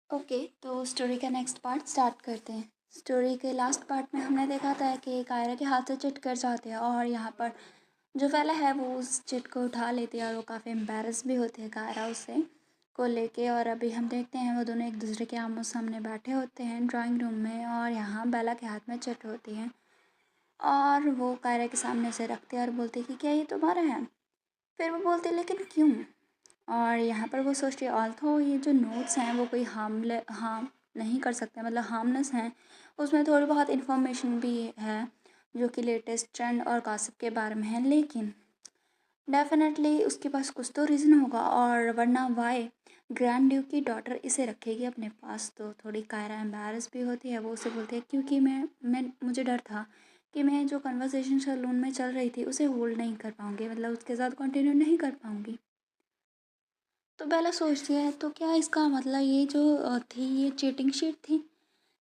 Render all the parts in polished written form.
Okay, तो story का next part start करते हैं। स्टोरी के लास्ट पार्ट में हमने देखा था कि कायरा के हाथ से चिट कर जाते हैं और यहाँ पर जो फैला है वो उस चिट को उठा लेती है और वो काफ़ी एम्बेरस भी होते हैं कायरा उससे को लेके। और अभी हम देखते हैं वो दोनों एक दूसरे के आमने सामने बैठे होते हैं ड्राइंग रूम में और यहाँ बेला के हाथ में चिट होती है और वो कायरा के सामने से रखते हैं और बोलते हैं कि क्या ये तुम्हारा है। फिर वो बोलते हैं लेकिन क्यों। और यहाँ पर वो सोचती है ऑल्थो ये जो नोट्स हैं वो कोई हार्म नहीं कर सकते, मतलब हार्मलेस हैं। उसमें थोड़ी बहुत इन्फॉर्मेशन भी है जो कि लेटेस्ट ट्रेंड और गॉसिप के बारे में है, लेकिन डेफिनेटली उसके पास कुछ तो रीज़न होगा और वरना वाई ग्रैंड ड्यूक की डॉटर इसे रखेगी अपने पास। तो थोड़ी कायरा एम्बैरस भी होती है, वो उसे बोलती है क्योंकि मैं मुझे डर था कि मैं जो कन्वर्सेशन सैलून में चल रही थी उसे होल्ड नहीं कर पाऊँगी, मतलब उसके साथ कंटिन्यू नहीं कर पाऊँगी। तो बेला सोचती है तो क्या इसका मतलब ये जो थी ये चीटिंग शीट थी।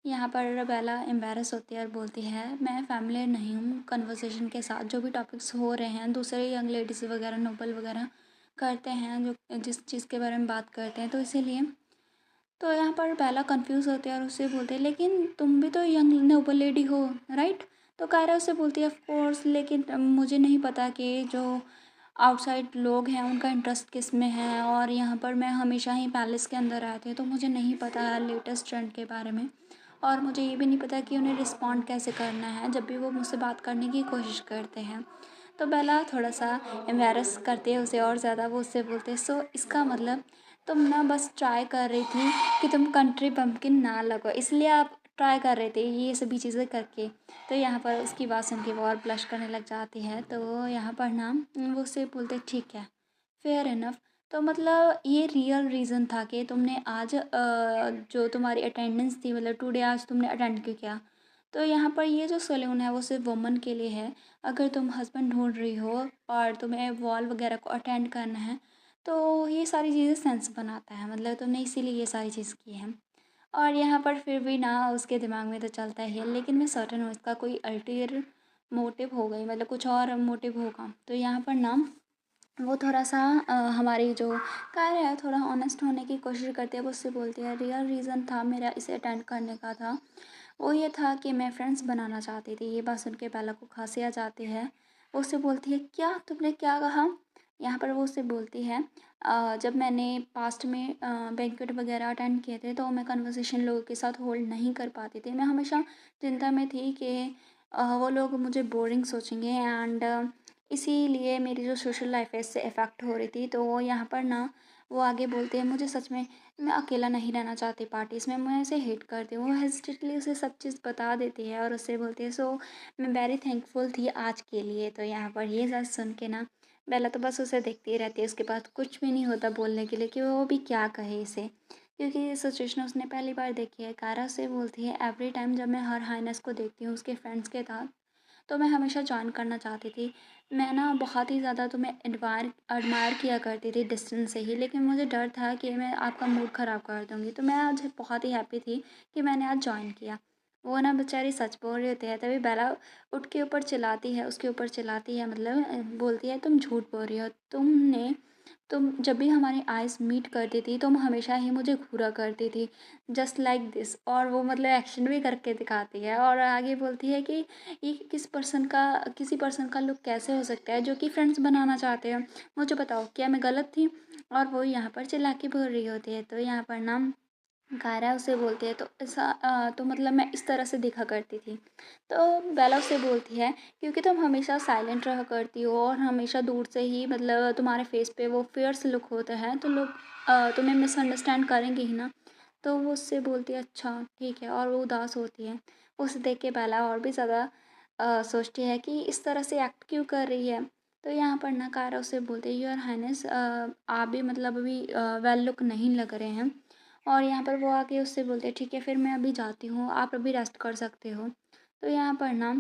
यहाँ पर बेला एम्बेरस होती है और बोलती है मैं फैमिलियर नहीं हूँ कन्वर्सेशन के साथ, जो भी टॉपिक्स हो रहे हैं दूसरे यंग लेडीज़ वगैरह नोबल वगैरह करते हैं जो जिस चीज़ के बारे में बात करते हैं, तो इसीलिए। तो यहाँ पर बेला कंफ्यूज होती है और उससे बोलते हैं लेकिन तुम भी तो यंग नोबल लेडी हो, राइट। तो कायरा उससे बोलती है ऑफ कोर्स, लेकिन मुझे नहीं पता कि जो आउटसाइड लोग हैं उनका इंटरेस्ट किस में है, और यहाँ पर मैं हमेशा ही पैलेस के अंदर रहती हूँ तो मुझे नहीं पता है लेटेस्ट ट्रेंड के बारे में। और मुझे ये भी नहीं पता कि उन्हें रिस्पॉन्ड कैसे करना है जब भी वो मुझसे बात करने की कोशिश करते हैं। तो बेला थोड़ा सा एम्बेरस करती है उसे और ज़्यादा, वो उससे बोलते हैं सो इसका मतलब तुम ना बस ट्राई कर रही थी कि तुम कंट्री बम्पकिन ना लगो, इसलिए आप ट्राई कर रहे थे ये सभी चीज़ें करके। तो यहाँ पर उसकी बात सुन के वो और ब्लश करने लग जाती है। तो यहाँ पर ना वो उससे बोलते ठीक है, फेयर इनफ। तो मतलब ये रियल रीज़न था कि तुमने आज जो तुम्हारी अटेंडेंस थी, मतलब टुडे आज तुमने अटेंड क्यों किया। तो यहाँ पर ये जो सैलून है वो सिर्फ वुमन के लिए है। अगर तुम हस्बैंड ढूंढ रही हो और तुम्हें वॉल वगैरह को अटेंड करना है तो ये सारी चीज़ें सेंस बनाता है, मतलब तुमने इसीलिए ये सारी चीज़ की है। और यहाँ पर फिर भी ना उसके दिमाग में तो चलता ही है लेकिन मैं सर्टेन हूँ इसका कोई अल्टीरियर मोटिव होगा ही, मतलब कुछ और मोटिव होगा। तो यहाँ पर ना वो थोड़ा सा हमारी जो कार्य है थोड़ा ऑनेस्ट होने की कोशिश करती है। वो उससे बोलती है रियल रीज़न था मेरा इसे अटेंड करने का था वो ये था कि मैं फ्रेंड्स बनाना चाहती थी। ये बात सुन के बेला को खांसी आ जाती है। वो उससे बोलती है क्या तुमने क्या कहा। यहाँ पर वो उससे बोलती है जब मैंने पास्ट में बैंक्वेट वगैरह अटेंड किए थे तो मैं कन्वर्सेशन लोगों के साथ होल्ड नहीं कर पाती थी। मैं हमेशा चिंता में थी कि वो लोग मुझे बोरिंग सोचेंगे एंड इसीलिए मेरी जो सोशल लाइफ है इससे इफ़ेक्ट हो रही थी। तो वो यहाँ पर ना वो आगे बोलते हैं मुझे सच में मैं अकेला नहीं रहना चाहती पार्टीज़ में, मैं उसे हेट करती हूँ। वो हेजिटेटली उसे सब चीज़ बता देती है और उससे बोलती है सो मैं वेरी थैंकफुल थी आज के लिए। तो यहाँ पर ये सब सुन के ना बेला तो बस उसे देखती ही रहती है, उसके पास कुछ भी नहीं होता बोलने के लिए कि वो भी क्या कहे इसे, क्योंकि ये सिचुएशन उसने पहली बार देखी है। कारा से बोलती है एवरी टाइम जब मैं हर हाइनेस को देखती हूँ उसके फ्रेंड्स के साथ तो मैं हमेशा जॉइन करना चाहती थी। मैं ना बहुत ही ज़्यादा तुम्हें एडमायर किया करती थी डिस्टेंस से ही, लेकिन मुझे डर था कि मैं आपका मूड ख़राब कर दूँगी। तो मैं आज बहुत ही हैप्पी थी कि मैंने आज जॉइन किया। वो ना बेचारी सच बोल रही होती है तभी बेला उठ के ऊपर चिल्लाती है, उसके ऊपर चिल्लाती है, मतलब बोलती है तुम झूठ बोल रही हो। तुम जब भी हमारी आइज़ मीट करती थी तुम हमेशा ही मुझे घूरा करती थी जस्ट लाइक दिस। और वो मतलब एक्शन भी करके दिखाती है और आगे बोलती है कि ये किसी पर्सन का लुक कैसे हो सकता है जो कि फ्रेंड्स बनाना चाहते हैं, मुझे बताओ क्या मैं गलत थी। और वो यहाँ पर चिल्ला के बोल रही होती है। तो यहाँ पर ना कायरा उसे बोलती है तो ऐसा तो मतलब मैं इस तरह से देखा करती थी। तो बेला उसे बोलती है क्योंकि तुम हमेशा साइलेंट रहा करती हो और हमेशा दूर से ही मतलब तुम्हारे फेस पे वो फियर्स लुक होता है तो लोग तुम्हें मिसअंडरस्टैंड करेंगे ही ना। तो वो उससे बोलती है अच्छा ठीक है, और वो उदास होती है। उसे देख के बेला और भी ज़्यादा सोचती है कि इस तरह से एक्ट क्यों कर रही है। तो यहाँ पर ना कायरा उसे बोलती है योर हाइनेस आप भी मतलब अभी वेल लुक नहीं लग रहे हैं। और यहाँ पर वो आके उससे बोलते हैं ठीक है फिर मैं अभी जाती हूँ, आप अभी रेस्ट कर सकते हो। तो यहाँ पर ना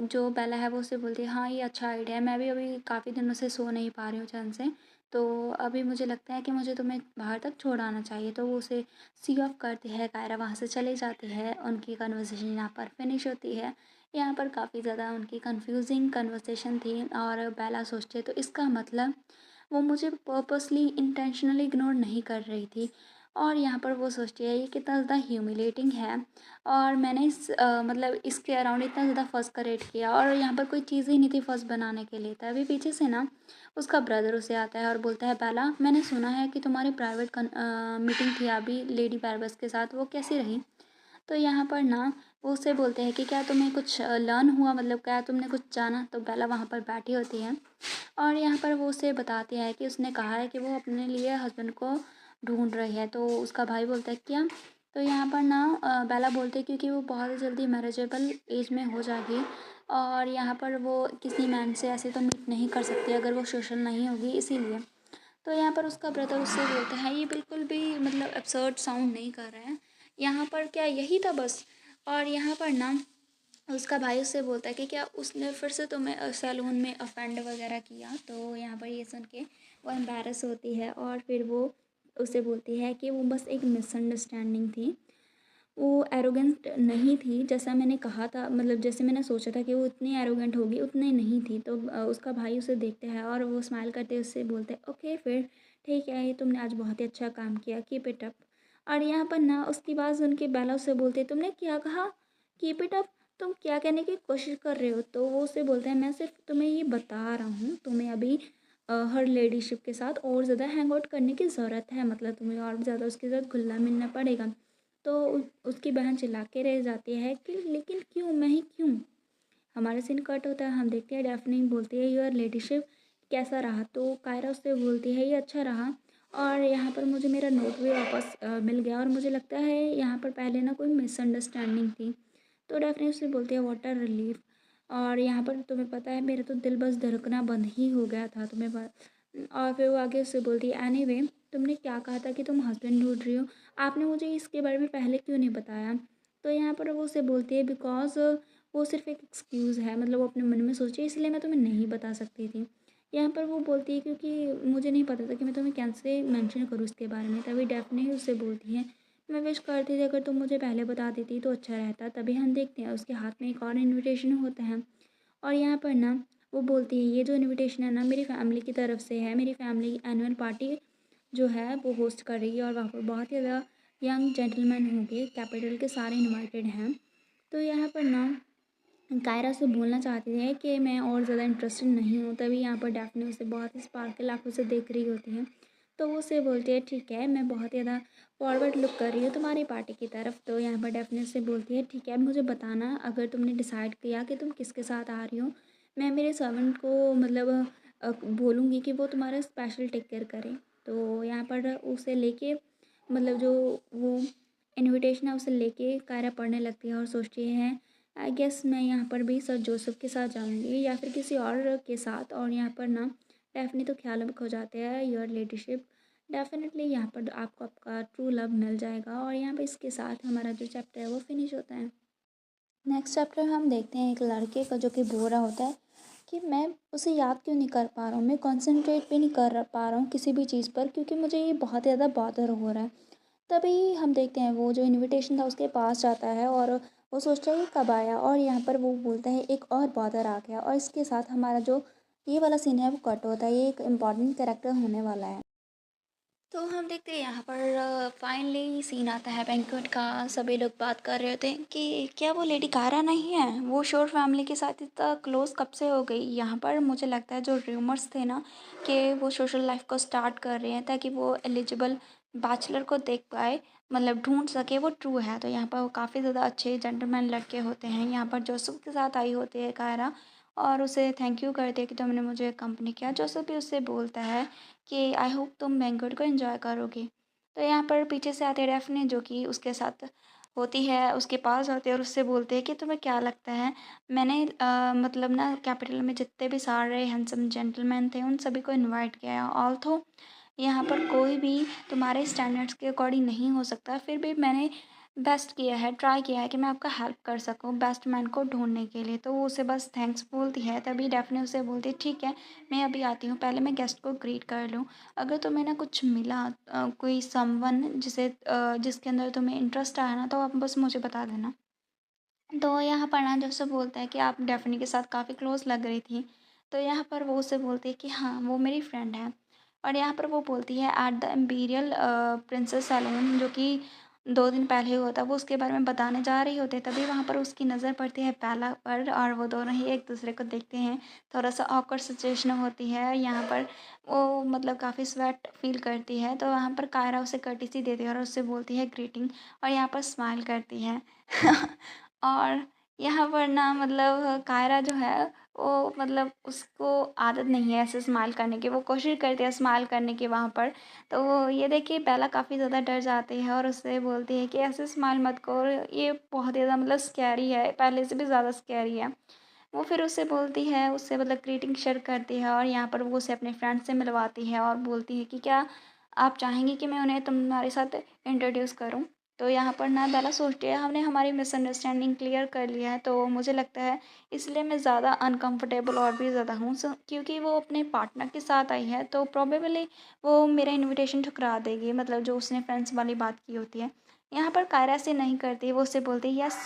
जो बेला है वो उससे बोलती है हाँ ये अच्छा आइडिया है, मैं भी अभी काफ़ी दिनों से सो नहीं पा रही हूँ चैन से, तो अभी मुझे लगता है कि मुझे तुम्हें बाहर तक छोड़ आना चाहिए। तो वो उसे सी ऑफ करती है, कायरा वहाँ से चली जाती है। उनकी कन्वर्सेशन यहाँ पर फिनिश होती है। यहाँ पर काफ़ी ज़्यादा उनकी कंफ्यूजिंग कन्वर्सेशन थी और बेला सोचते तो इसका मतलब वो मुझे पर्पसली इंटेंशनली इग्नोर नहीं कर रही थी, और यहाँ पर वो सोचती है ये कितना ज़्यादा ह्यूमिलेटिंग है, और मैंने मतलब इसके अराउंड इतना ज़्यादा फर्स क्रिएट किया और यहाँ पर कोई चीज़ ही नहीं थी फर्स बनाने के लिए। तभी पीछे से ना उसका ब्रदर उसे आता है और बोलता है, बेला मैंने सुना है कि तुम्हारी प्राइवेट मीटिंग थी अभी लेडी बैरबस के साथ, वो कैसी रही? तो यहाँ पर ना वो उससे बोलते हैं कि क्या तुम्हें कुछ लर्न हुआ, मतलब क्या तुमने कुछ जाना? तो बेला वहाँ पर बैठी होती है और यहाँ पर वो उसे बताती है कि उसने कहा है कि वो अपने लिए हस्बैंड को ढूंढ रही है। तो उसका भाई बोलता है क्या? तो यहाँ पर ना बेला बोलते हैं क्योंकि वो बहुत ही जल्दी मैरिजेबल एज में हो जाएगी और यहाँ पर वो किसी मैन से ऐसे तो मीट नहीं कर सकती अगर वो सोशल नहीं होगी, इसीलिए। तो यहाँ पर उसका ब्रदर उससे बोलता है ये बिल्कुल भी मतलब एब्सर्ड साउंड नहीं कर रहा है, यहाँ पर क्या यही था बस? और यहाँ पर ना उसका भाई उससे बोलता है कि क्या उसने फिर से तुम्हें सैलून में अफेंड वगैरह किया? तो यहाँ पर ये सुन के वो एम्बैरस होती है और फिर वो उसे बोलती है कि वो बस एक मिसअंडरस्टैंडिंग थी, वो एरोगेंट नहीं थी जैसा मैंने कहा था, मतलब जैसे मैंने सोचा था कि वो इतनी एरोगेंट होगी उतनी नहीं थी। तो उसका भाई उसे देखते हैं और वो स्माइल करते उससे बोलते हैं ओके फिर ठीक है, ये तुमने आज बहुत ही अच्छा काम किया, कीप इट अप। और यहाँ पर ना उसकी बात सुन के बेला उससे बोलते हैं तुमने क्या कहा? Keep it up? तुम क्या कहने की कोशिश कर रहे हो? तो वो उससे बोलते हैं मैं सिर्फ तुम्हें ये बता रहा हूँ, तुम्हें अभी हर लेडीशिप के साथ और ज़्यादा हैंग आउट करने की ज़रूरत है, मतलब तुम्हें और ज़्यादा उसके साथ घुलना मिलना पड़ेगा। तो उसकी बहन चिल्ला के रह जाती है कि लेकिन क्यों, मैं ही क्यों? हमारा सीन कट होता है, हम देखते हैं डेफनी बोलती है योर लेडीशिप कैसा रहा? तो कायरा उससे बोलती है ये अच्छा रहा और यहाँ पर मुझे मेरा नोट भी वापस मिल गया और मुझे लगता है यहाँ पर पहले ना कोई मिसअंडरस्टैंडिंग थी। तो डेफनी उससे बोलती है व्हाट अ रिलीफ। और यहाँ पर तुम्हें पता है मेरा तो दिल बस धड़कना बंद ही हो गया था और फिर वो आगे उससे बोलती है एनीवे तुमने क्या कहा था कि तुम हस्बैंड ढूंढ रही हो, आपने मुझे इसके बारे में पहले क्यों नहीं बताया? तो यहाँ पर वो उसे बोलती है बिकॉज वो सिर्फ एक एक्सक्यूज़ है, मतलब वो अपने मन में सोची इसलिए मैं तुम्हें नहीं बता सकती थी। यहाँ पर वो बोलती है क्योंकि मुझे नहीं पता था कि मैं तुम्हें कैसे मेंशन करूँ इसके बारे में। तभी डेफनी उससे बोलती है मैं विश करती थी अगर तुम मुझे पहले बता देती तो अच्छा रहता। तभी हम देखते हैं उसके हाथ में एक और इनविटेशन होता है और यहाँ पर ना वो बोलती है ये जो इनविटेशन है ना मेरी फैमिली की तरफ से है, मेरी फैमिली एनुअल पार्टी जो है वो होस्ट कर रही है और वहाँ पर बहुत ही ज़्यादा यंग जेंटलमैन होंगे, कैपिटल के सारे इनवाइटेड हैं। तो यहाँ पर ना कायरा से बोलना चाहती है कि मैं और ज़्यादा इंटरेस्टेड नहीं हूँ। तभी यहाँ पर डेफनी उसे बहुत ही स्पार्कल आँखों से देख रही होती है। तो वो उसे बोलती है ठीक है मैं बहुत ज़्यादा फॉरवर्ड लुक कर रही हूँ तुम्हारी पार्टी की तरफ। तो यहाँ पर डेफनी से बोलती है ठीक है मुझे बताना अगर तुमने डिसाइड किया कि तुम किसके साथ आ रही हो, मैं मेरे सर्वेंट को मतलब बोलूँगी कि वो तुम्हारा स्पेशल टेक केयर करे। तो यहाँ पर उसे लेके मतलब जो वो इनविटेशन है उसे लेके कायरा पढ़ने लगती है और सोचती है आई गेस मैं यहाँ पर भी सर जोसेफ के साथ जाऊँगी या फिर किसी और के साथ। और यहाँ पर ना डेफनी तो ख्याल में खो जाते हैं योर लेडीशिप डेफिनेटली यहाँ पर आपको आपका ट्रू लव मिल जाएगा। और यहाँ पर इसके साथ हमारा जो चैप्टर है वो फिनिश होता है। नेक्स्ट चैप्टर हम देखते हैं एक लड़के का जो कि बोल रहा होता है कि मैं उसे याद क्यों नहीं कर पा रहा हूँ, मैं कंसंट्रेट भी नहीं कर पा रहा हूँ किसी भी चीज़ पर क्योंकि मुझे ये बहुत ज़्यादा बॉदर हो रहा है। तभी हम देखते हैं वो जो इनविटेशन था उसके पास जाता है और वो सोचता है ये कब आया और यहाँ पर वो बोलता है एक और बॉदर आ गया। और इसके साथ हमारा जो ये वाला सीन है वो कट होता है, ये एक इम्पॉर्टेंट कैरेक्टर होने वाला है। तो हम देखते हैं यहाँ पर फाइनली सीन आता है बैंक्वेट का। सभी लोग बात कर रहे होते हैं कि क्या वो लेडी कायरा नहीं है, वो शोर फैमिली के साथ इतना क्लोज कब से हो गई। यहाँ पर मुझे लगता है जो र्यूमर्स थे ना कि वो सोशल लाइफ को स्टार्ट कर रहे हैं ताकि वो एलिजिबल बैचलर को देख पाए, मतलब ढूंढ सके, वो ट्रू है। तो यहाँ पर वो काफ़ी ज़्यादा अच्छे जेंटलमैन लड़के होते हैं। यहाँ पर जोसेफ के साथ आई होती है कायरा और उसे थैंक यू करते हैं कि तुमने मुझे कंपनी किया। जोसेफ भी उससे बोलता है कि आई होप तुम बैंक्वेट को एंजॉय करोगे। तो यहाँ पर पीछे से आते डेफने जो कि उसके साथ होती है उसके पास होते हैं और उससे बोलते हैं कि तुम्हें क्या लगता है मैंने मतलब ना कैपिटल में जितने भी सारे हैंडसम जेंटलमैन थे उन सभी को इनवाइट किया है। ऑल्थो यहाँ पर कोई भी तुम्हारे स्टैंडर्ड्स के अकॉर्डिंग नहीं हो सकता, फिर भी मैंने बेस्ट किया है, ट्राई किया है कि मैं आपका हेल्प कर सकूँ बेस्ट मैन को ढूंढने के लिए। तो वो उसे बस थैंक्स बोलती है। तभी डेफने उसे बोलती है ठीक है मैं अभी आती हूँ, पहले मैं गेस्ट को ग्रीट कर लूँ। अगर तुम्हें ना कुछ मिला कोई समवन जिसके अंदर तुम्हें इंटरेस्ट आया ना तो आप बस मुझे बता देना। तो यहाँ पर ना जोसेफ बोलता है कि आप डेफनी के साथ काफ़ी क्लोज लग रही थी। तो यहाँ पर वो उसे बोलती है कि हाँ वो मेरी फ्रेंड है। और यहाँ पर वो बोलती है at the Imperial Princess Salon, जो कि 2 दिन पहले हुआ था, वो उसके बारे में बताने जा रही होती है। तभी वहाँ पर उसकी नज़र पड़ती है बेला पर और वो दोनों ही एक दूसरे को देखते हैं। थोड़ा सा ऑकवर्ड सिचुएशन होती है यहाँ पर। वो मतलब काफ़ी स्वेट फील करती है, तो वहाँ पर कायरा उसे कर्टिसी देती है और उससे बोलती है ग्रीटिंग, और यहाँ पर स्माइल करती है। और यहाँ पर ना मतलब कायरा जो है वो मतलब उसको आदत नहीं है ऐसे स्माइल करने की, वो कोशिश करती है स्माइल करने की वहाँ पर। तो वो ये देख के बेला काफ़ी ज़्यादा डर जाती है और उससे बोलती है कि ऐसे स्माइल मत करो, ये बहुत ज़्यादा मतलब स्कैरी है, पहले से भी ज़्यादा स्कैरी है। वो फिर उससे बोलती है, उससे मतलब ग्रीटिंग शेयर करती है और यहाँ पर वो उसे अपने फ्रेंड से मिलवाती है और बोलती है कि क्या आप चाहेंगी कि मैं उन्हें तुम्हारे साथ इंट्रोड्यूस करूँ? तो यहाँ पर ना बेला सोचती है हमने हमारी मिसअंडरस्टैंडिंग क्लियर कर लिया है, तो मुझे लगता है इसलिए मैं ज़्यादा अनकंफर्टेबल और भी ज़्यादा हूँ, क्योंकि वो अपने पार्टनर के साथ आई है, तो प्रोबेबली वो मेरा इनविटेशन ठुकरा देगी, मतलब जो उसने फ्रेंड्स वाली बात की होती है। यहाँ पर कायरा से नहीं करती, वो उससे बोलती है यस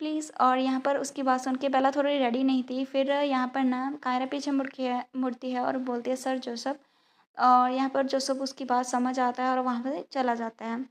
प्लीज़। और यहाँ पर उसकी बात सुन के बेला थोड़ी रेडी नहीं थी। फिर यहाँ पर ना कायरा पीछे मुड़ती है और बोलती है सर जोसेफ। और यहाँ पर जोसेफ उसकी बात समझ आता है और वहाँ से चला जाता है।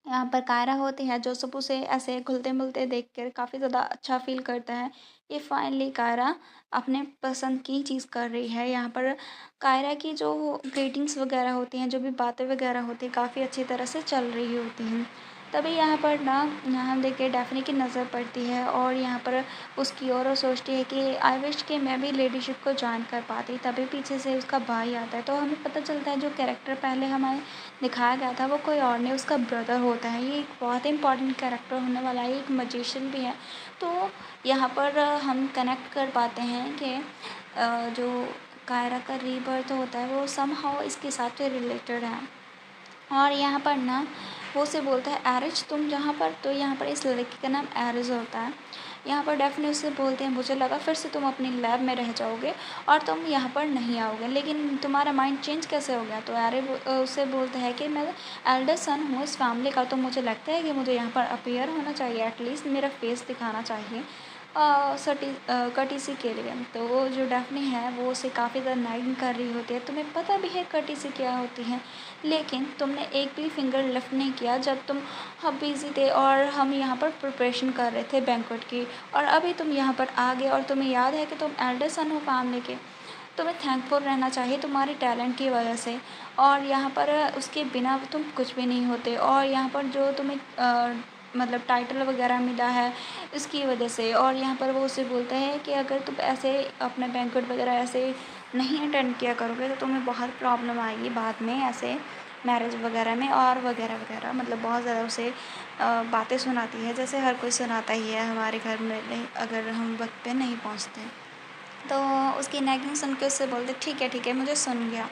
यहाँ पर कायरा होती है, जोसेफ उसे ऐसे घुलते-मिलते देखकर काफ़ी ज़्यादा अच्छा फ़ील करता है। ये फाइनली कायरा अपने पसंद की चीज़ कर रही है। यहाँ पर कायरा की जो ग्रीटिंग्स वगैरह होती हैं, जो भी बातें वगैरह होती हैं, काफ़ी अच्छी तरह से चल रही होती हैं। तभी यहाँ पर ना हम देखिए डैफ्नी की नज़र पड़ती है और यहाँ पर उसकी ओर वो सोचती है कि आई विश कि मैं भी लेडीशिप को जॉइन कर पाती। तभी पीछे से उसका भाई आता है, तो हमें पता चलता है जो कैरेक्टर पहले हमें दिखाया गया था वो कोई और नहीं, उसका ब्रदर होता है। ये एक बहुत ही इंपॉर्टेंट कैरेक्टर होने वाला है, एक मजिशियन भी है। तो यहाँ पर हम कनेक्ट कर पाते हैं कि जो कायरा का रीबर्थ होता है वो समहाउ इसके साथ रिलेटेड है। और यहाँ पर ना वो उसे बोलता है एरिज तुम जहाँ पर, तो यहाँ पर इस लड़की का नाम एरिज होता है। यहाँ पर डेफिनेटली उससे बोलते हैं मुझे लगा फिर से तुम अपनी लैब में रह जाओगे और तुम यहाँ पर नहीं आओगे, लेकिन तुम्हारा माइंड चेंज कैसे हो गया? तो एरिज उससे बोलता है कि मैं एल्डर सन हूँ इस फैमिली का, तो मुझे लगता है कि मुझे यहाँ पर अपीयर होना चाहिए, एटलीस्ट मेरा फेस दिखाना चाहिए कर्टिसी के लिए। तो वो जो डेफनी है वो उसे काफ़ी ज़्यादा नाइग कर रही होती है, तुम्हें पता भी है कर्टिसी क्या होती है, लेकिन तुमने एक भी फिंगर लिफ्ट नहीं किया जब तुम हम बिज़ी थे और हम यहाँ पर प्रिपरेशन कर रहे थे बैंक्वेट की, और अभी तुम यहाँ पर आ गए और तुम्हें याद है कि तुम एल्डर सन हो फैमिली के। तुम्हें थैंकफुल रहना चाहिए तुम्हारे टैलेंट की वजह से, और यहाँ पर उसके बिना तुम कुछ भी नहीं होते, और यहाँ पर जो तुम्हें मतलब टाइटल वगैरह मिला है इसकी वजह से। और यहाँ पर वो उसे बोलता है कि अगर तुम ऐसे अपने बैंक्वेट वगैरह ऐसे नहीं अटेंड किया करोगे तो तुम्हें बहुत प्रॉब्लम आएगी बाद में ऐसे मैरिज वगैरह में और वगैरह वगैरह, मतलब बहुत ज़्यादा उसे बातें सुनाती है, जैसे हर कोई सुनाता ही है हमारे घर में नहीं, अगर हम वक्त पे नहीं पहुँचते। तो उसकी नेगेटिव सुन के उससे बोलते ठीक है मुझे सुन गया।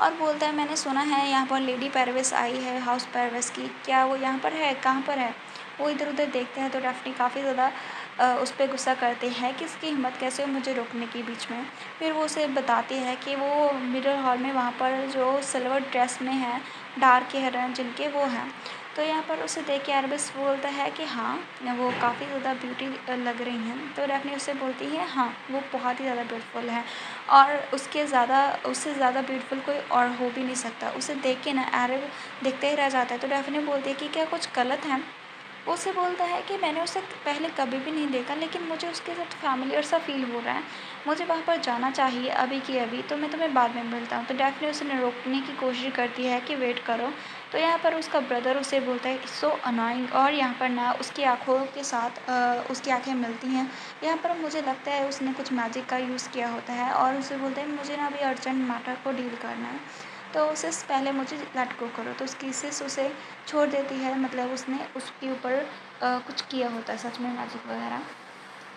और बोलता है मैंने सुना है यहाँ पर लेडी पैरवेस आई है हाउस पैरवेस की, क्या वो यहाँ पर है, कहाँ पर है? वो इधर उधर देखते हैं तो डेफनी काफ़ी ज़्यादा उस पर गुस्सा करते हैं कि इसकी हिम्मत कैसे हुई मुझे रोकने की बीच में। फिर वो उसे बताती है कि वो मिरर हॉल में वहाँ पर जो सिल्वर ड्रेस में है डार्क हेयर हैं जिनके वो हैं। तो यहाँ पर उसे देख के अरबिस बोलता है कि हाँ वो काफ़ी ज़्यादा ब्यूटी लग रही हैं। तो डेफनी उससे बोलती है हाँ वो बहुत ही ज़्यादा ब्यूटीफुल है और उससे ज़्यादा ब्यूटीफुल कोई और हो भी नहीं सकता। उसे देख के ना अरब देखते ही रह जाता है। तो डेफनी बोलती है कि क्या कुछ गलत है? वो उससे बोलता है कि मैंने उसे पहले कभी भी नहीं देखा, लेकिन मुझे उसके साथ फैमिलियर सा फील हो रहा है, मुझे वहाँ पर जाना चाहिए अभी की अभी, तो मैं तुम्हें बाद में मिलता हूँ। तो डेफनी उसे रोकने की कोशिश करती है कि वेट करो। तो यहाँ पर उसका ब्रदर उसे बोलता है सो अनोइंग, और यहाँ पर ना उसकी आँखों के साथ उसकी आँखें मिलती हैं। यहाँ पर मुझे लगता है उसने कुछ मैजिक का यूज़ किया होता है और उसे बोलते हैं मुझे ना अभी अर्जेंट मैटर को डील करना है, तो उसे पहले मुझे लेट गो करो। तो उसकी सिस उसे छोड़ देती है, मतलब उसने उसके ऊपर कुछ किया होता है सच में मैजिक वगैरह।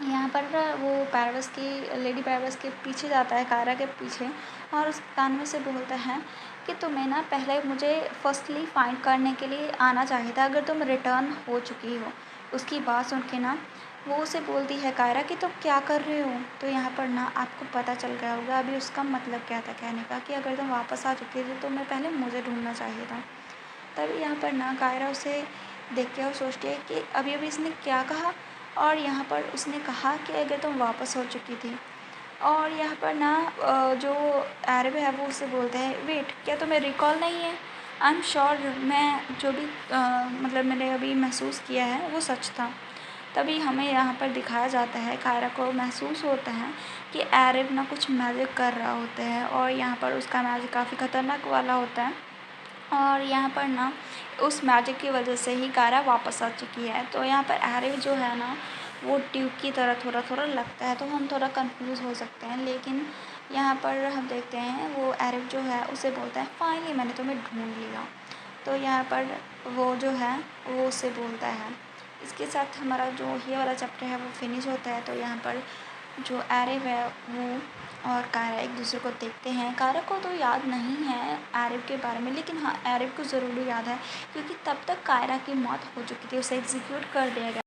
यहाँ पर वो पैरवेस की लेडी पैरवेस के पीछे जाता है, कायरा के पीछे, और उस कान में से बोलता है कि तुम्हें ना पहले मुझे फर्स्टली फाइंड करने के लिए आना चाहिए था अगर तुम रिटर्न हो चुकी हो। उसकी बात सुन के ना वो उसे बोलती है कायरा कि तुम क्या कर रहे हो? तो यहाँ पर ना आपको पता चल गया होगा अभी उसका मतलब क्या था कहने का, कि अगर तुम वापस आ चुकी थी तो मैं पहले मुझे ढूंढना चाहिए था। तभी यहाँ पर ना कायरा उसे देख के और सोचती है कि अभी अभी इसने क्या कहा, और यहाँ पर उसने कहा कि अगर तुम वापस हो चुकी थी और यहाँ पर ना जो अरब है वो उसे बोलते हैं, वेट क्या तुम्हें रिकॉल नहीं है? आई एम श्योर मैं जो भी मतलब मैंने अभी महसूस किया है वो सच था। तभी हमें यहाँ पर दिखाया जाता है, कायरा को महसूस होता है कि अरब ना कुछ मैजिक कर रहा होता है और यहाँ पर उसका मैजिक काफ़ी ख़तरनाक वाला होता है। और यहाँ पर ना उस मैजिक की वजह से ही कायरा वापस आ चुकी है। तो यहाँ पर अरब जो है ना वो ट्यूब की तरह थोड़ा थोड़ा लगता है, तो हम थोड़ा कंफ्यूज हो सकते हैं। लेकिन यहाँ पर हम देखते हैं वो अरब जो है उसे बोलता है, फाइनली मैंने तुम्हें ढूंढ लिया। तो यहाँ पर वो जो है वो उसे बोलता है। इसके साथ हमारा जो ये वाला चैप्टर है वो फिनिश होता है। तो यहाँ पर जो अरब है वो और कायरा एक दूसरे को देखते हैं। कायरा को तो याद नहीं है अरब के बारे में, लेकिन हाँ अरब को ज़रूर याद है, क्योंकि तब तक कायरा की मौत हो चुकी थी, उसे एग्जीक्यूट कर दिया गया।